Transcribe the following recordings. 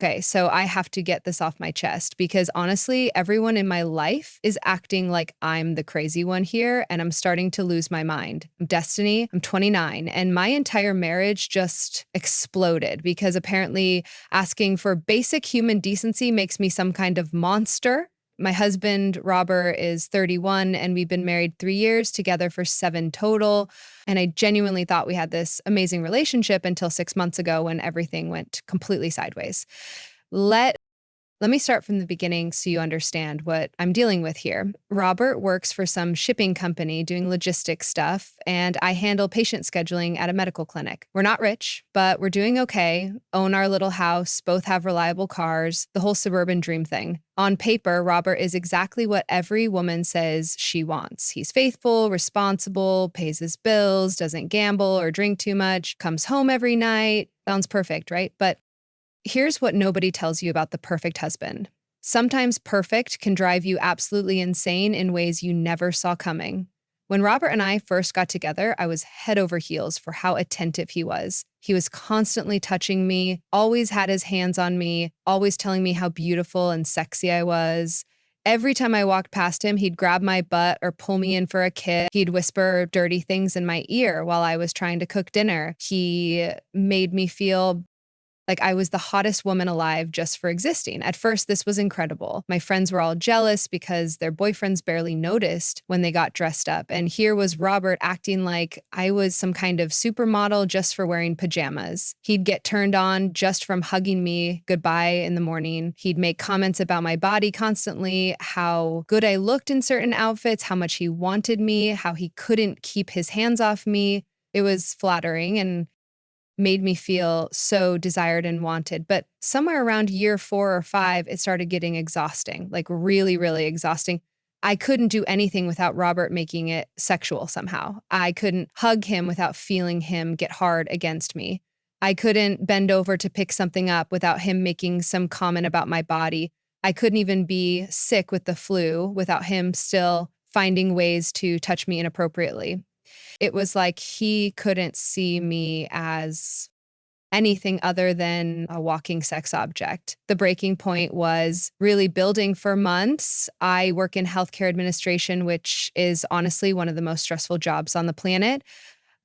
Okay, so I have to get this off my chest because honestly, everyone in my life is acting like I'm the crazy one here, and I'm starting to lose my mind. I'm Destiny, I'm 29, and my entire marriage just exploded because apparently asking for basic human decency makes me some kind of monster. My husband, Robert, is 31, and we've been married 3 years, together for 7 total. And I genuinely thought we had this amazing relationship until 6 months ago when everything went completely sideways. Let let me start from the beginning so you understand what I'm dealing with here. Robert works for some shipping company doing logistics stuff, and I handle patient scheduling at a medical clinic. We're not rich, but we're doing okay, own our little house, both have reliable cars, the whole suburban dream thing. On paper, Robert is exactly what every woman says she wants. He's faithful, responsible, pays his bills, doesn't gamble or drink too much, comes home every night. Sounds perfect, right? But here's what nobody tells you about the perfect husband. Sometimes perfect can drive you absolutely insane in ways you never saw coming. When Robert and I first got together, I was head over heels for how attentive he was. He was constantly touching me, always had his hands on me, always telling me how beautiful and sexy I was. Every time I walked past him, he'd grab my butt or pull me in for a kiss. He'd whisper dirty things in my ear while I was trying to cook dinner. He made me feel like I was the hottest woman alive just for existing. At first, this was incredible. My friends were all jealous because their boyfriends barely noticed when they got dressed up. And here was Robert acting like I was some kind of supermodel just for wearing pajamas. He'd get turned on just from hugging me goodbye in the morning. He'd make comments about my body constantly, how good I looked in certain outfits, how much he wanted me, how he couldn't keep his hands off me. It was flattering and made me feel so desired and wanted. But somewhere around year 4 or 5, it started getting exhausting, like really, really exhausting. I couldn't do anything without Robert making it sexual somehow. I couldn't hug him without feeling him get hard against me. I couldn't bend over to pick something up without him making some comment about my body. I couldn't even be sick with the flu without him still finding ways to touch me inappropriately. It was like he couldn't see me as anything other than a walking sex object. The breaking point was really building for months. I work in healthcare administration, which is honestly one of the most stressful jobs on the planet.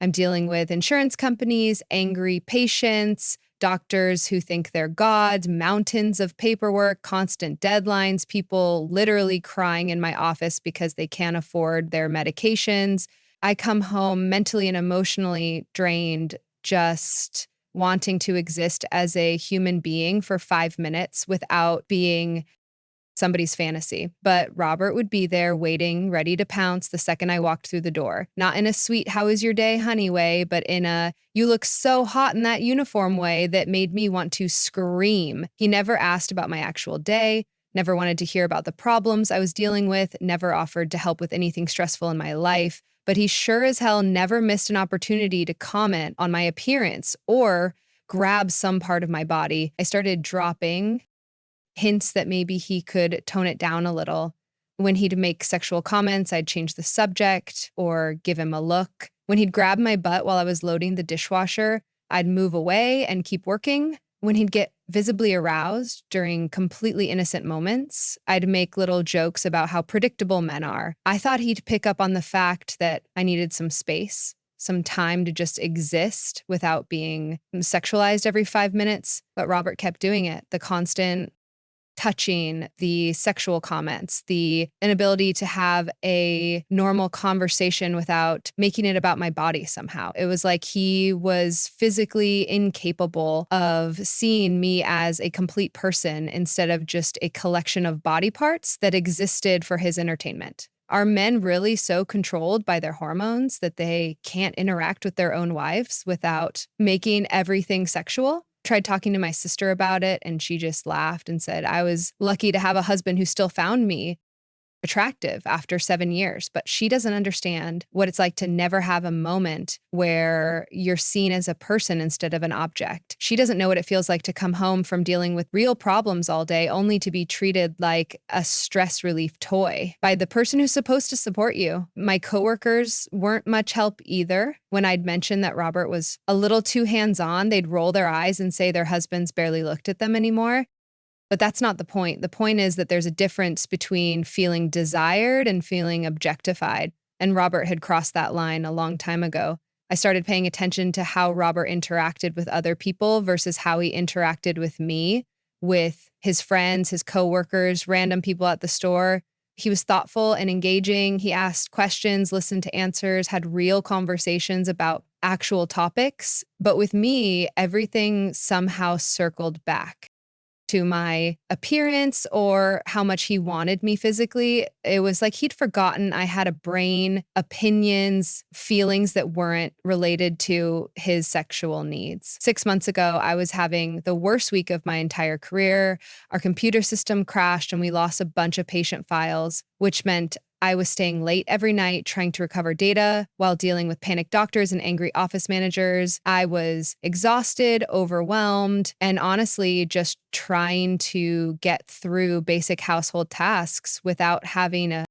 I'm dealing with insurance companies, angry patients, doctors who think they're gods, mountains of paperwork, constant deadlines, people literally crying in my office because they can't afford their medications. I come home mentally and emotionally drained, just wanting to exist as a human being for 5 minutes without being somebody's fantasy. But Robert would be there waiting, ready to pounce the second I walked through the door. Not in a sweet, how is your day, honey way, but in a, you look so hot in that uniform way that made me want to scream. He never asked about my actual day, never wanted to hear about the problems I was dealing with, never offered to help with anything stressful in my life. But he sure as hell never missed an opportunity to comment on my appearance or grab some part of my body. I started dropping hints that maybe he could tone it down a little. When he'd make sexual comments, I'd change the subject or give him a look. When he'd grab my butt while I was loading the dishwasher, I'd move away and keep working. When he'd get visibly aroused during completely innocent moments, I'd make little jokes about how predictable men are. I thought he'd pick up on the fact that I needed some space, some time to just exist without being sexualized every 5 minutes. But Robert kept doing it. The constant touching, the sexual comments, the inability to have a normal conversation without making it about my body somehow. It was like he was physically incapable of seeing me as a complete person instead of just a collection of body parts that existed for his entertainment. Are men really so controlled by their hormones that they can't interact with their own wives without making everything sexual? Tried talking to my sister about it, and she just laughed and said, I was lucky to have a husband who still found me. attractive after 7 years, but she doesn't understand what it's like to never have a moment where you're seen as a person instead of an object. She doesn't know what it feels like to come home from dealing with real problems all day only to be treated like a stress relief toy by the person who's supposed to support you. My coworkers weren't much help either. When I'd mentioned that Robert was a little too hands-on, they'd roll their eyes and say their husbands barely looked at them anymore. But that's not the point. The point is that there's a difference between feeling desired and feeling objectified. And Robert had crossed that line a long time ago. I started paying attention to how Robert interacted with other people versus how he interacted with me, with his friends, his coworkers, random people at the store. He was thoughtful and engaging. He asked questions, listened to answers, had real conversations about actual topics. But with me, everything somehow circled back to my appearance or how much he wanted me physically. It was like he'd forgotten I had a brain, opinions, feelings that weren't related to his sexual needs. 6 months ago, I was having the worst week of my entire career. Our computer system crashed and we lost a bunch of patient files, which meant I was staying late every night trying to recover data while dealing with panicked doctors and angry office managers. I was exhausted, overwhelmed, and honestly just trying to get through basic household tasks without having a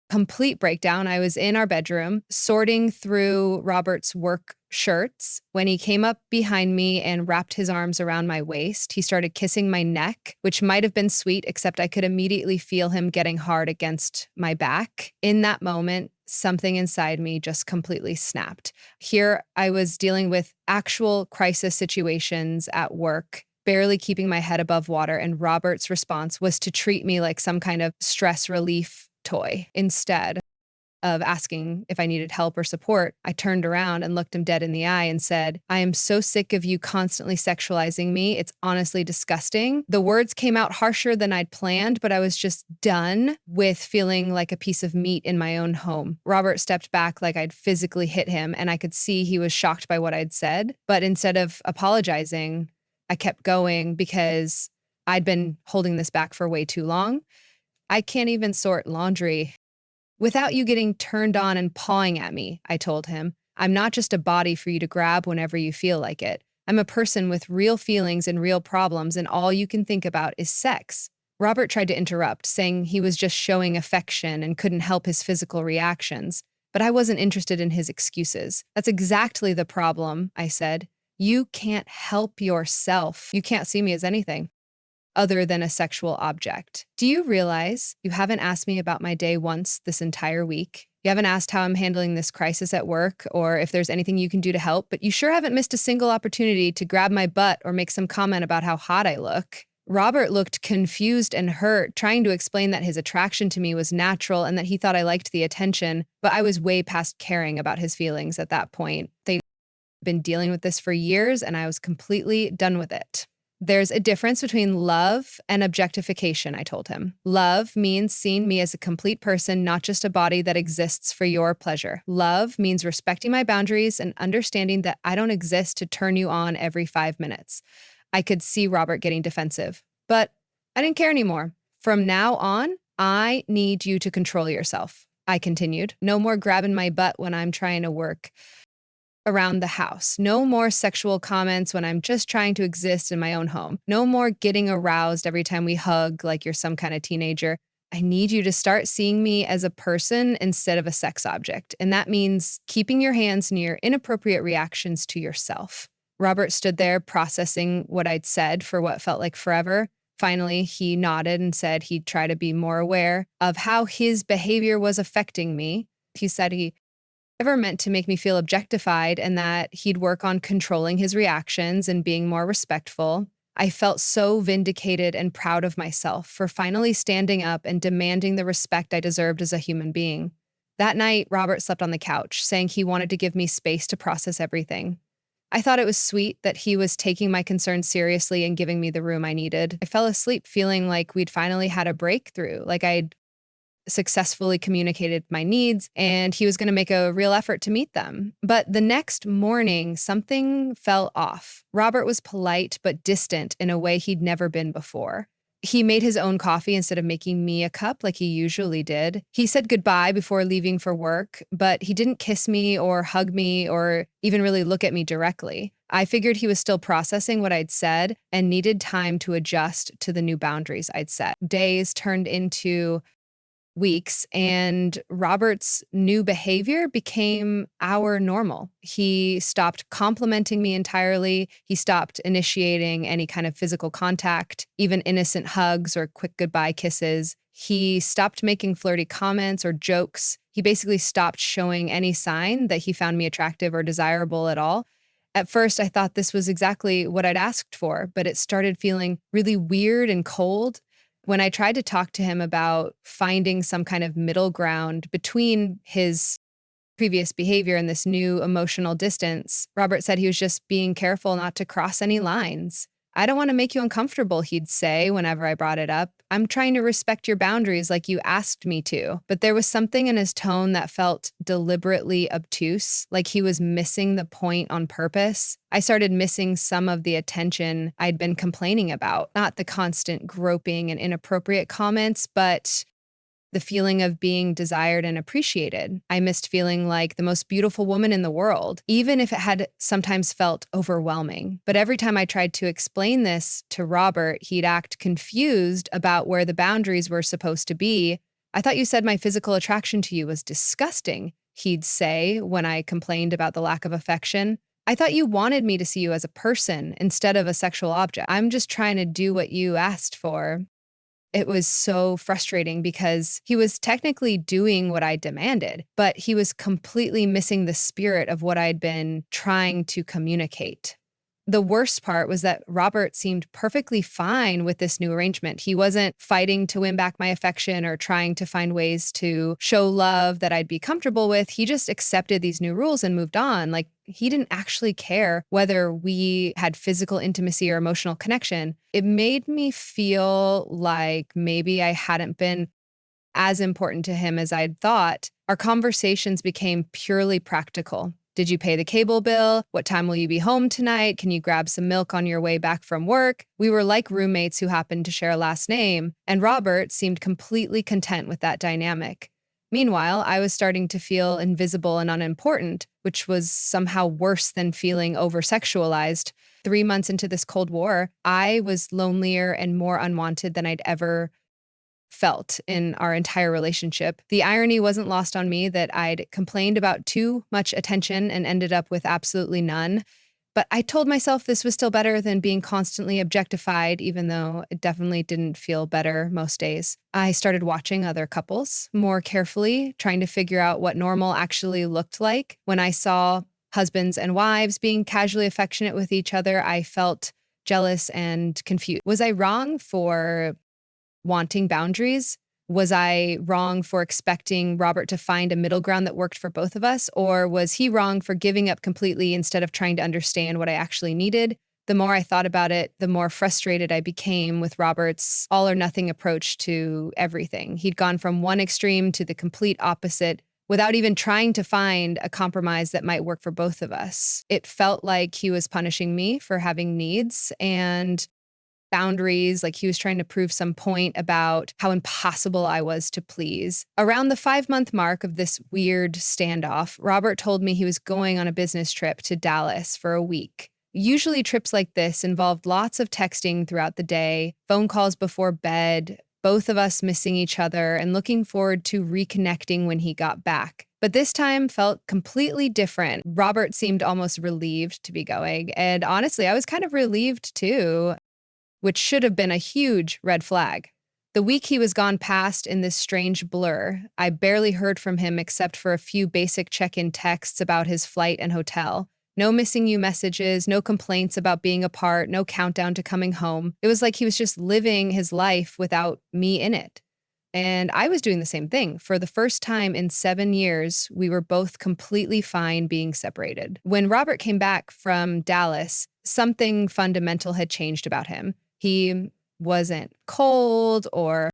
complete breakdown. I was in our bedroom sorting through Robert's work shirts when he came up behind me and wrapped his arms around my waist. He started kissing my neck, which might have been sweet, except I could immediately feel him getting hard against my back. In that moment, something inside me just completely snapped. Here I was dealing with actual crisis situations at work, barely keeping my head above water, and Robert's response was to treat me like some kind of stress relief toy. Instead of asking if I needed help or support, I turned around and looked him dead in the eye and said, "I am so sick of you constantly sexualizing me. It's honestly disgusting." The words came out harsher than I'd planned, but I was just done with feeling like a piece of meat in my own home. Robert stepped back like I'd physically hit him, and I could see he was shocked by what I'd said. But instead of apologizing, I kept going because I'd been holding this back for way too long. "I can't even sort laundry without you getting turned on and pawing at me," I told him. "I'm not just a body for you to grab whenever you feel like it. I'm a person with real feelings and real problems, and all you can think about is sex." Robert tried to interrupt, saying he was just showing affection and couldn't help his physical reactions. But I wasn't interested in his excuses. "That's exactly the problem," I said. "You can't help yourself. You can't see me as anything other than a sexual object. Do you realize you haven't asked me about my day once this entire week? You haven't asked how I'm handling this crisis at work or if there's anything you can do to help, but you sure haven't missed a single opportunity to grab my butt or make some comment about how hot I look." Robert looked confused and hurt, trying to explain that his attraction to me was natural and that he thought I liked the attention, but I was way past caring about his feelings at that point. They'd been dealing with this for years and I was completely done with it. "There's a difference between love and objectification," I told him. "Love means seeing me as a complete person, not just a body that exists for your pleasure. Love means respecting my boundaries and understanding that I don't exist to turn you on every 5 minutes." I could see Robert getting defensive, but I didn't care anymore. "From now on, I need you to control yourself," I continued. "No more grabbing my butt when I'm trying to work around the house. No more sexual comments when I'm just trying to exist in my own home. No more getting aroused every time we hug like you're some kind of teenager. I need you to start seeing me as a person instead of a sex object. And that means keeping your hands near inappropriate reactions to yourself." Robert stood there processing what I'd said for what felt like forever. Finally, he nodded and said he'd try to be more aware of how his behavior was affecting me. He said he ever meant to make me feel objectified and that he'd work on controlling his reactions and being more respectful. I felt so vindicated and proud of myself for finally standing up and demanding the respect I deserved as a human being. That night, Robert slept on the couch, saying he wanted to give me space to process everything. I thought it was sweet that he was taking my concerns seriously and giving me the room I needed. I fell asleep feeling like we'd finally had a breakthrough, like I'd successfully communicated my needs, and he was going to make a real effort to meet them. But the next morning, something fell off. Robert was polite but distant in a way he'd never been before. He made his own coffee instead of making me a cup like he usually did. He said goodbye before leaving for work, but he didn't kiss me or hug me or even really look at me directly. I figured he was still processing what I'd said and needed time to adjust to the new boundaries I'd set. Days turned into weeks, and Robert's new behavior became our normal. He stopped complimenting me entirely. He stopped initiating any kind of physical contact, even innocent hugs or quick goodbye kisses. He stopped making flirty comments or jokes. He basically stopped showing any sign that he found me attractive or desirable at all. At first, I thought this was exactly what I'd asked for, but it started feeling really weird and cold. When I tried to talk to him about finding some kind of middle ground between his previous behavior and this new emotional distance, Robert said he was just being careful not to cross any lines. I don't want to make you uncomfortable, he'd say whenever I brought it up. I'm trying to respect your boundaries like you asked me to. But there was something in his tone that felt deliberately obtuse, like he was missing the point on purpose. I started missing some of the attention I'd been complaining about, not the constant groping and inappropriate comments, but the feeling of being desired and appreciated. I missed feeling like the most beautiful woman in the world, even if it had sometimes felt overwhelming. But every time I tried to explain this to Robert, he'd act confused about where the boundaries were supposed to be. I thought you said my physical attraction to you was disgusting, he'd say when I complained about the lack of affection. I thought you wanted me to see you as a person instead of a sexual object. I'm just trying to do what you asked for. It was so frustrating because he was technically doing what I demanded, but he was completely missing the spirit of what I'd been trying to communicate. The worst part was that Robert seemed perfectly fine with this new arrangement. He wasn't fighting to win back my affection or trying to find ways to show love that I'd be comfortable with. He just accepted these new rules and moved on. Like, he didn't actually care whether we had physical intimacy or emotional connection. It made me feel like maybe I hadn't been as important to him as I'd thought. Our conversations became purely practical. Did you pay the cable bill? What time will you be home tonight? Can you grab some milk on your way back from work? We were like roommates who happened to share a last name, and Robert seemed completely content with that dynamic. Meanwhile, I was starting to feel invisible and unimportant, which was somehow worse than feeling over-sexualized. 3 months into this Cold War, I was lonelier and more unwanted than I'd ever felt in our entire relationship. The irony wasn't lost on me that I'd complained about too much attention and ended up with absolutely none. But I told myself this was still better than being constantly objectified, even though it definitely didn't feel better most days. I started watching other couples more carefully, trying to figure out what normal actually looked like. When I saw husbands and wives being casually affectionate with each other, I felt jealous and confused. Was I wrong for wanting boundaries? Was I wrong for expecting Robert to find a middle ground that worked for both of us? Or was he wrong for giving up completely instead of trying to understand what I actually needed? The more I thought about it, the more frustrated I became with Robert's all or nothing approach to everything. He'd gone from one extreme to the complete opposite without even trying to find a compromise that might work for both of us. It felt like he was punishing me for having needs and boundaries, like he was trying to prove some point about how impossible I was to please. Around the 5-month mark of this weird standoff, Robert told me he was going on a business trip to Dallas for a week. Usually trips like this involved lots of texting throughout the day, phone calls before bed, both of us missing each other and looking forward to reconnecting when he got back. But this time felt completely different. Robert seemed almost relieved to be going, and honestly, I was kind of relieved too, which should have been a huge red flag. The week he was gone passed in this strange blur. I barely heard from him except for a few basic check-in texts about his flight and hotel. No missing you messages, no complaints about being apart, no countdown to coming home. It was like he was just living his life without me in it. And I was doing the same thing. For the first time in 7 years, we were both completely fine being separated. When Robert came back from Dallas, something fundamental had changed about him. He wasn't cold or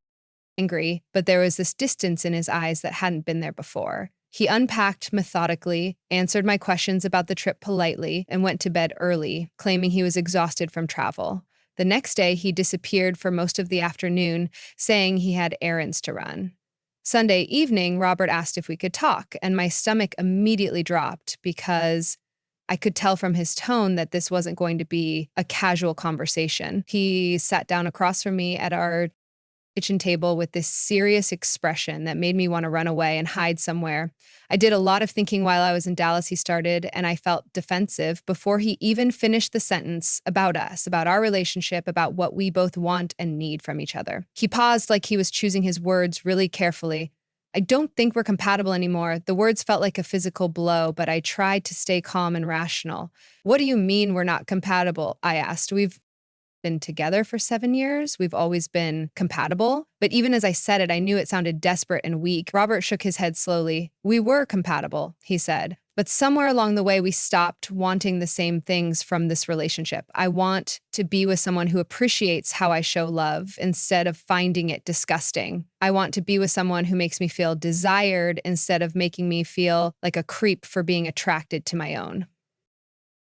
angry, but there was this distance in his eyes that hadn't been there before. He unpacked methodically, answered my questions about the trip politely, and went to bed early, claiming he was exhausted from travel. The next day, he disappeared for most of the afternoon, saying he had errands to run. Sunday evening, Robert asked if we could talk, and my stomach immediately dropped because I could tell from his tone that this wasn't going to be a casual conversation. He sat down across from me at our kitchen table with this serious expression that made me want to run away and hide somewhere. I did a lot of thinking while I was in Dallas, he started, and I felt defensive before he even finished the sentence about us, about our relationship, about what we both want and need from each other. He paused like he was choosing his words really carefully. I don't think we're compatible anymore. The words felt like a physical blow, but I tried to stay calm and rational. What do you mean we're not compatible? I asked. We've been together for 7 years. We've always been compatible. But even as I said it, I knew it sounded desperate and weak. Robert shook his head slowly. We were compatible, he said. But somewhere along the way, we stopped wanting the same things from this relationship. I want to be with someone who appreciates how I show love instead of finding it disgusting. I want to be with someone who makes me feel desired instead of making me feel like a creep for being attracted to my own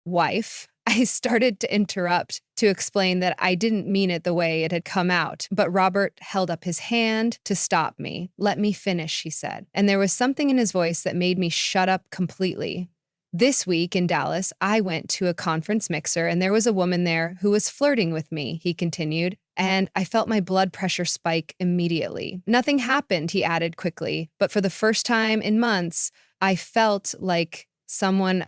wife. I started to interrupt to explain that I didn't mean it the way it had come out, but Robert held up his hand to stop me. Let me finish, he said. And there was something in his voice that made me shut up completely. This week in Dallas, I went to a conference mixer and there was a woman there who was flirting with me, he continued, and I felt my blood pressure spike immediately. Nothing happened, he added quickly, but for the first time in months, I felt like someone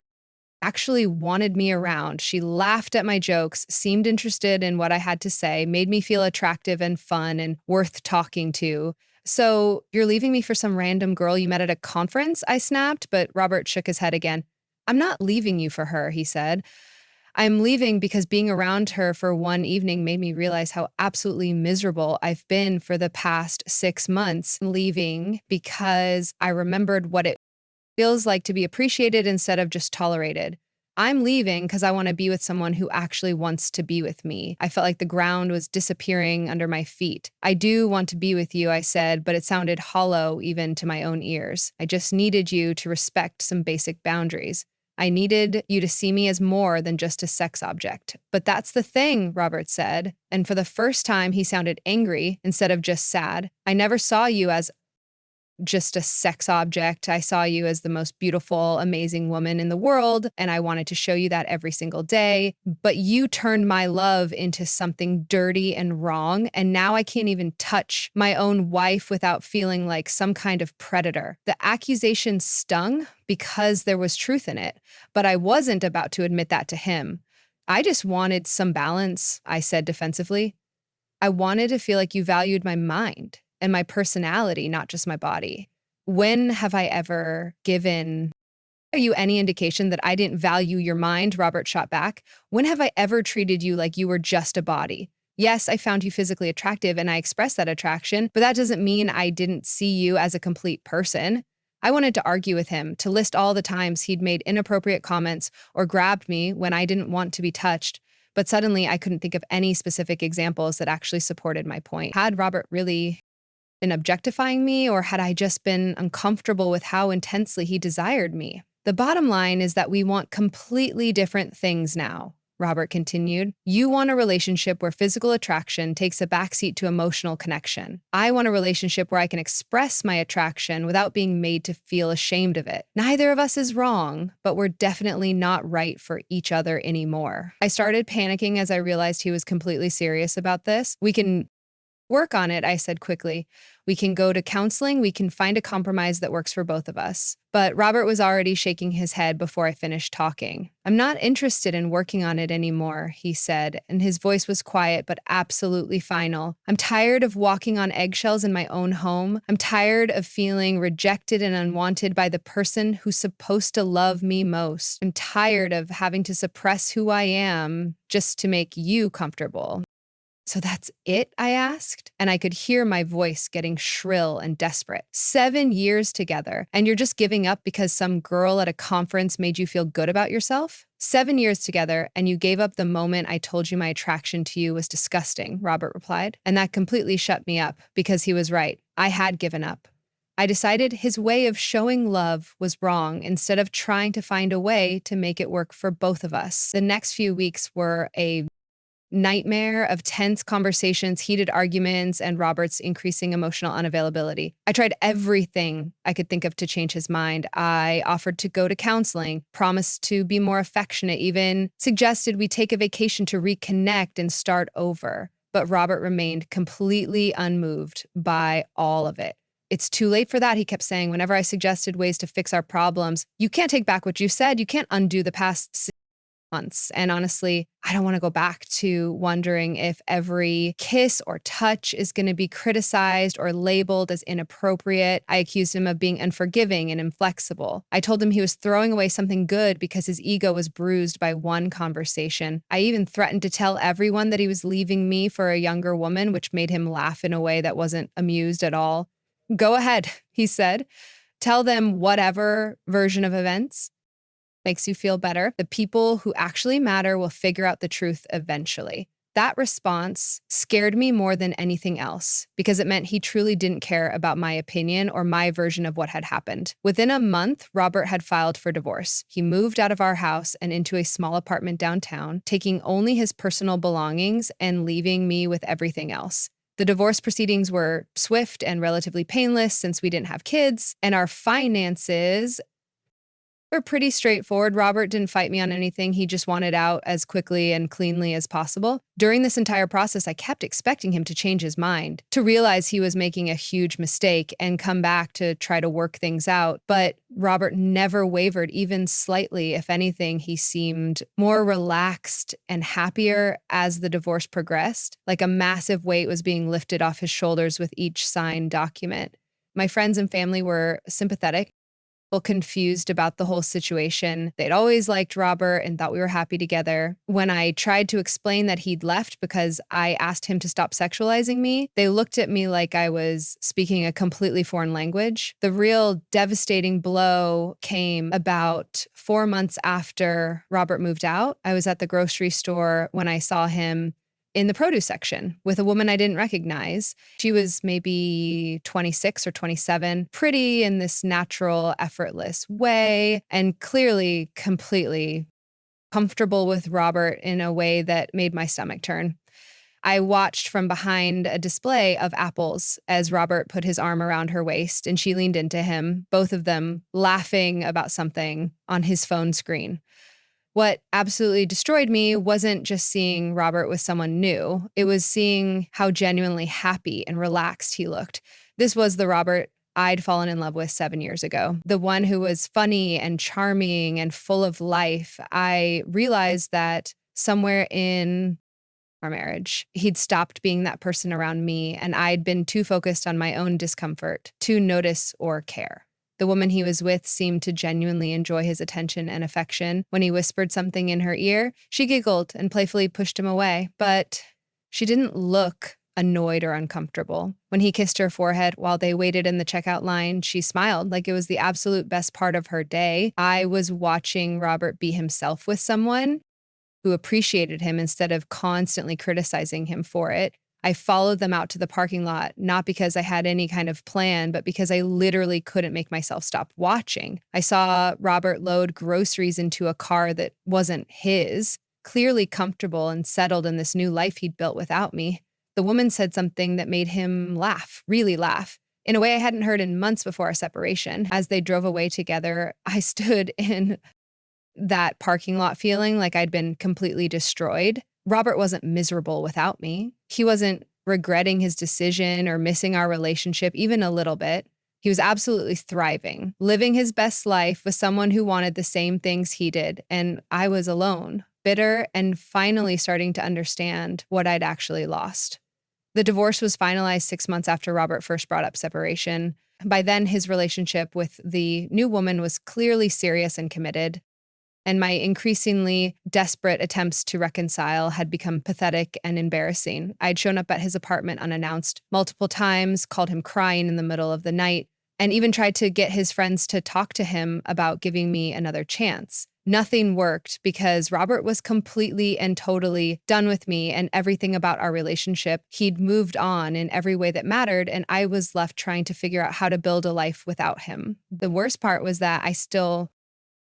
actually wanted me around. She laughed at my jokes, seemed interested in what I had to say, made me feel attractive and fun and worth talking to. So, you're leaving me for some random girl you met at a conference? I snapped, but Robert shook his head again. I'm not leaving you for her, he said. I'm leaving because being around her for one evening made me realize how absolutely miserable I've been for the past 6 months. Leaving because I remembered what it feels like to be appreciated instead of just tolerated. I'm leaving because I want to be with someone who actually wants to be with me. I felt like the ground was disappearing under my feet. I do want to be with you, I said, but it sounded hollow even to my own ears. I just needed you to respect some basic boundaries. I needed you to see me as more than just a sex object. But that's the thing, Robert said. And for the first time, he sounded angry instead of just sad. I never saw you as just a sex object. I saw you as the most beautiful, amazing woman in the world, and I wanted to show you that every single day. But you turned my love into something dirty and wrong, and now I can't even touch my own wife without feeling like some kind of predator. The accusation stung because there was truth in it, but I wasn't about to admit that to him. I just wanted some balance, I said defensively. I wanted to feel like you valued my mind and my personality, not just my body. When have I ever given you any indication that I didn't value your mind? Robert shot back. When have I ever treated you like you were just a body? Yes, I found you physically attractive and I expressed that attraction, but that doesn't mean I didn't see you as a complete person. I wanted to argue with him, to list all the times he'd made inappropriate comments or grabbed me when I didn't want to be touched. But suddenly I couldn't think of any specific examples that actually supported my point. Had Robert really been objectifying me, or had I just been uncomfortable with how intensely he desired me? The bottom line is that we want completely different things now, Robert continued. You want a relationship where physical attraction takes a backseat to emotional connection. I want a relationship where I can express my attraction without being made to feel ashamed of it. Neither of us is wrong, but we're definitely not right for each other anymore. I started panicking as I realized he was completely serious about this. We can work on it, I said quickly. We can go to counseling. We can find a compromise that works for both of us. But Robert was already shaking his head before I finished talking. I'm not interested in working on it anymore, he said, and his voice was quiet but absolutely final. I'm tired of walking on eggshells in my own home. I'm tired of feeling rejected and unwanted by the person who's supposed to love me most. I'm tired of having to suppress who I am just to make you comfortable. So that's it? I asked, and I could hear my voice getting shrill and desperate. 7 years together, and you're just giving up because some girl at a conference made you feel good about yourself? 7 years together, and you gave up the moment I told you my attraction to you was disgusting, Robert replied. And that completely shut me up, because he was right. I had given up. I decided his way of showing love was wrong instead of trying to find a way to make it work for both of us. The next few weeks were a nightmare of tense conversations, heated arguments, and Robert's increasing emotional unavailability. I tried everything I could think of to change his mind. I offered to go to counseling, promised to be more affectionate, even suggested we take a vacation to reconnect and start over. But Robert remained completely unmoved by all of it. It's too late for that, he kept saying. Whenever I suggested ways to fix our problems, you can't take back what you said. You can't undo the past months. And honestly, I don't want to go back to wondering if every kiss or touch is going to be criticized or labeled as inappropriate. I accused him of being unforgiving and inflexible. I told him he was throwing away something good because his ego was bruised by one conversation. I even threatened to tell everyone that he was leaving me for a younger woman, which made him laugh in a way that wasn't amused at all. Go ahead, he said. Tell them whatever version of events makes you feel better. The people who actually matter will figure out the truth eventually. That response scared me more than anything else because it meant he truly didn't care about my opinion or my version of what had happened. Within a month, Robert had filed for divorce. He moved out of our house and into a small apartment downtown, taking only his personal belongings and leaving me with everything else. The divorce proceedings were swift and relatively painless since we didn't have kids, and our finances were pretty straightforward. Robert didn't fight me on anything. He just wanted out as quickly and cleanly as possible. During this entire process, I kept expecting him to change his mind, to realize he was making a huge mistake and come back to try to work things out. But Robert never wavered, even slightly. If anything, he seemed more relaxed and happier as the divorce progressed, like a massive weight was being lifted off his shoulders with each signed document. My friends and family were sympathetic, confused about the whole situation. They'd always liked Robert and thought we were happy together. When I tried to explain that he'd left because I asked him to stop sexualizing me, they looked at me like I was speaking a completely foreign language. The real devastating blow came about 4 months after Robert moved out. I was at the grocery store when I saw him in the produce section with a woman I didn't recognize. She was maybe 26 or 27, pretty in this natural, effortless way, and clearly completely comfortable with Robert in a way that made my stomach turn. I watched from behind a display of apples as Robert put his arm around her waist and she leaned into him, both of them laughing about something on his phone screen. What absolutely destroyed me wasn't just seeing Robert with someone new. It was seeing how genuinely happy and relaxed he looked. This was the Robert I'd fallen in love with 7 years ago, the one who was funny and charming and full of life. I realized that somewhere in our marriage, he'd stopped being that person around me, and I'd been too focused on my own discomfort to notice or care. The woman he was with seemed to genuinely enjoy his attention and affection. When he whispered something in her ear, she giggled and playfully pushed him away, but she didn't look annoyed or uncomfortable. When he kissed her forehead while they waited in the checkout line, she smiled like it was the absolute best part of her day. I was watching Robert be himself with someone who appreciated him instead of constantly criticizing him for it. I followed them out to the parking lot, not because I had any kind of plan, but because I literally couldn't make myself stop watching. I saw Robert load groceries into a car that wasn't his, clearly comfortable and settled in this new life he'd built without me. The woman said something that made him laugh, really laugh, in a way I hadn't heard in months before our separation. As they drove away together, I stood in that parking lot feeling like I'd been completely destroyed. Robert wasn't miserable without me. He wasn't regretting his decision or missing our relationship even a little bit. He was absolutely thriving, living his best life with someone who wanted the same things he did. And I was alone, bitter, and finally starting to understand what I'd actually lost. The divorce was finalized 6 months after Robert first brought up separation. By then, his relationship with the new woman was clearly serious and committed, and my increasingly desperate attempts to reconcile had become pathetic and embarrassing. I'd shown up at his apartment unannounced multiple times, called him crying in the middle of the night, and even tried to get his friends to talk to him about giving me another chance. Nothing worked because Robert was completely and totally done with me and everything about our relationship. He'd moved on in every way that mattered, and I was left trying to figure out how to build a life without him. The worst part was that I still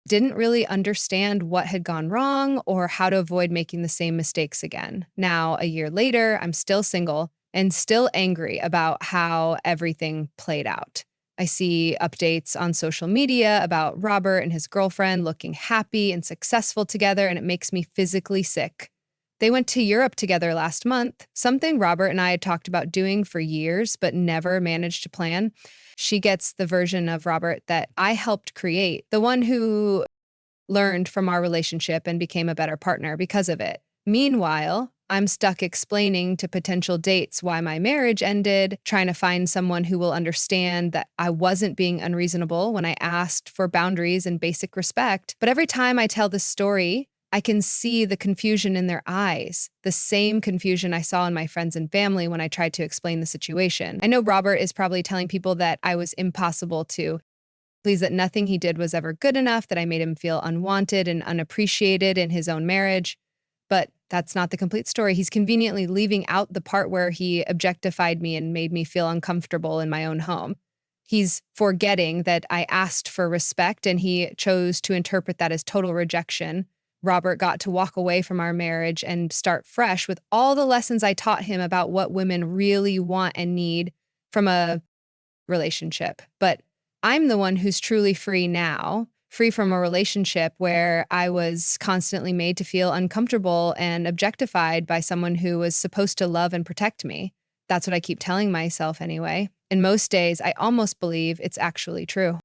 didn't really understand what had gone wrong or how to avoid making the same mistakes again. Now, a year later, I'm still single and still angry about how everything played out. I see updates on social media about Robert and his girlfriend looking happy and successful together, and it makes me physically sick. They went to Europe together last month, something Robert and I had talked about doing for years but never managed to plan. She gets the version of Robert that I helped create, the one who learned from our relationship and became a better partner because of it. Meanwhile, I'm stuck explaining to potential dates why my marriage ended, trying to find someone who will understand that I wasn't being unreasonable when I asked for boundaries and basic respect. But every time I tell this story, I can see the confusion in their eyes, the same confusion I saw in my friends and family when I tried to explain the situation. I know Robert is probably telling people that I was impossible to please, that nothing he did was ever good enough, that I made him feel unwanted and unappreciated in his own marriage. But that's not the complete story. He's conveniently leaving out the part where he objectified me and made me feel uncomfortable in my own home. He's forgetting that I asked for respect and he chose to interpret that as total rejection. Robert got to walk away from our marriage and start fresh with all the lessons I taught him about what women really want and need from a relationship. But I'm the one who's truly free now, free from a relationship where I was constantly made to feel uncomfortable and objectified by someone who was supposed to love and protect me. That's what I keep telling myself anyway. And most days, I almost believe it's actually true.